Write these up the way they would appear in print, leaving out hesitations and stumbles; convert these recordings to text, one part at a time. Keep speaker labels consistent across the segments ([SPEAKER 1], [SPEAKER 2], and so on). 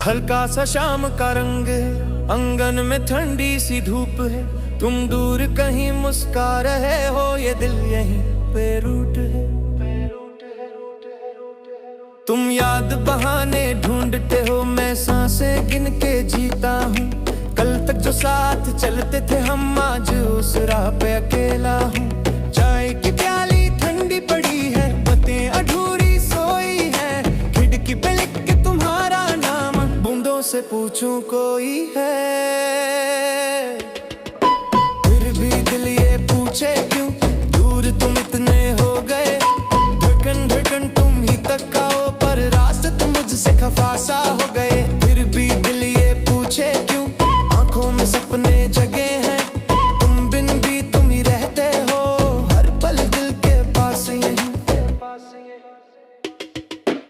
[SPEAKER 1] हल्का सा शाम का रंग है, आंगन में ठंडी सी धूप है। तुम दूर कहीं मुस्का रहे हो, ये दिल यहीं पे रूठ है। तुम याद बहाने ढूंढते हो, मैं सांसें गिन के जीता हूँ। कल तक जो साथ चलते थे हम, आज उस राह पे अकेला हूँ। चाय की प्याली ठंडी पड़ी है, बातें अधूरी सोई है। खिड़की पे लिख के तुम्हारा नाम, बूंदों से पूछूं कोई है। फिर भी दिल ये पूछे क्यों दूर तुम इतने हो गए। धड़कन धड़कन तुम ही तक आओ, पर रास्ते मुझसे खफा सा हो गए। फिर भी दिल ये पूछे क्यों आंखों में सपने जगे हैं। तुम बिन भी तुम ही रहते हो, हर पल दिल के पास यहीं।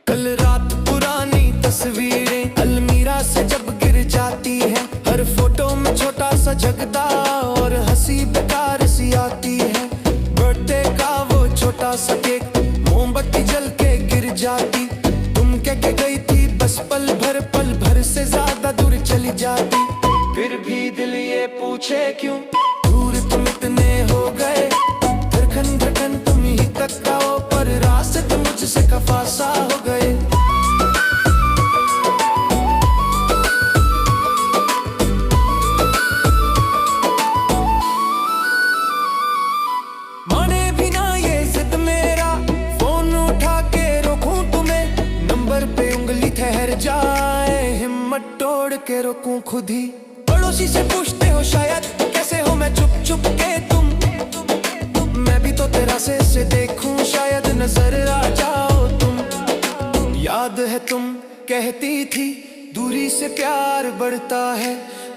[SPEAKER 1] कल रात पुरानी तस्वीरें अलमीरा से जब गिर जाती है, हर फोटो में छोटा सा जगदा और हंसी बेकार सी आती है। बर्थडे का वो छोटा सा केक, मोमबत्ती जल के गिर जाती। तुम कह के गई थी बस पल भर से ज्यादा दूर चली जाती। फिर भी दिल ये पूछे क्यों दूर तुम इतने हो गए। धड़कन धड़कन तुम ही तक आओ, पर रास्ते मुझसे खफा सा हो गए। माने भी ना ये जिद मेरा, फोन उठा के रोकूं तुम्हें। नंबर पे उंगली ठहर जाए, हिम्मत तोड़ के रोकूं खुद ही। पड़ोसी से पूछते हो शायद कैसे हो, मैं चुप चुप के तुम। मैं भी तो तेरा से देखूं, शायद नजर आ जाओ तुम। याद है तुम कहती थी दूरी से प्यार बढ़ता है।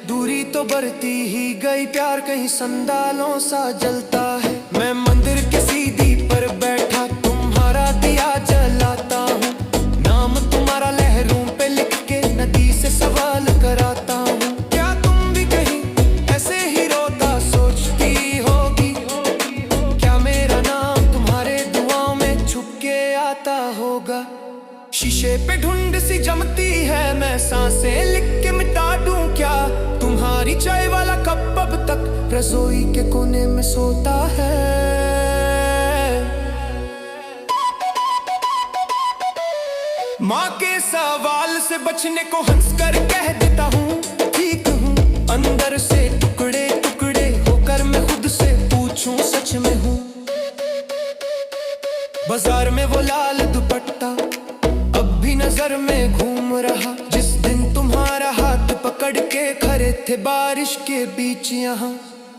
[SPEAKER 1] दूरी तो बढ़ती ही गई, प्यार कहीं संदालों सा जलता है। मैं मंदिर के सीढ़ी पर बैठा तुम्हारा दिया जलाता हूँ। नाम तुम्हारा लहरों पे लिख के नदी से सवाल कराता हूँ। क्या तुम भी कहीं ऐसे ही रोता सोचती होगी। क्या मेरा नाम तुम्हारे दुआओं में छुप के आता होगा। शीशे पे ढूंढ सी जमती है, मैं सांसें लिख के मिटा दूं क्या। तुम्हारी चाय वाला कप अब तक रसोई के कोने में सोता है। माँ के सवाल से बचने को हंस कर कह देता हूँ ठीक हूँ। अंदर से टुकड़े टुकड़े होकर मैं खुद से पूछूं सच में हूँ। बाजार में वो लाल दुपट्टा अब भी नजर में घूम रहा। जिस दिन तुम्हारा हाथ पकड़ के खड़े थे बारिश के बीच यहाँ।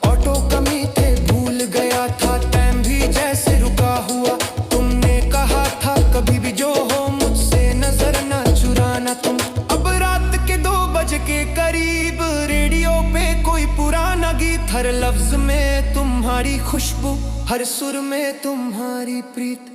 [SPEAKER 1] ऑटो कमी थे भूल गया था, टाइम भी जैसे रुका हुआ। तुमने कहा था कभी भी जो हो मुझसे नजर ना चुराना तुम। अब रात के 2 बजे के करीब रेडियो पे कोई पुराना गीत। हर लफ्ज में तुम्हारी खुशबू, हर सुर में तुम्हारी प्रीत।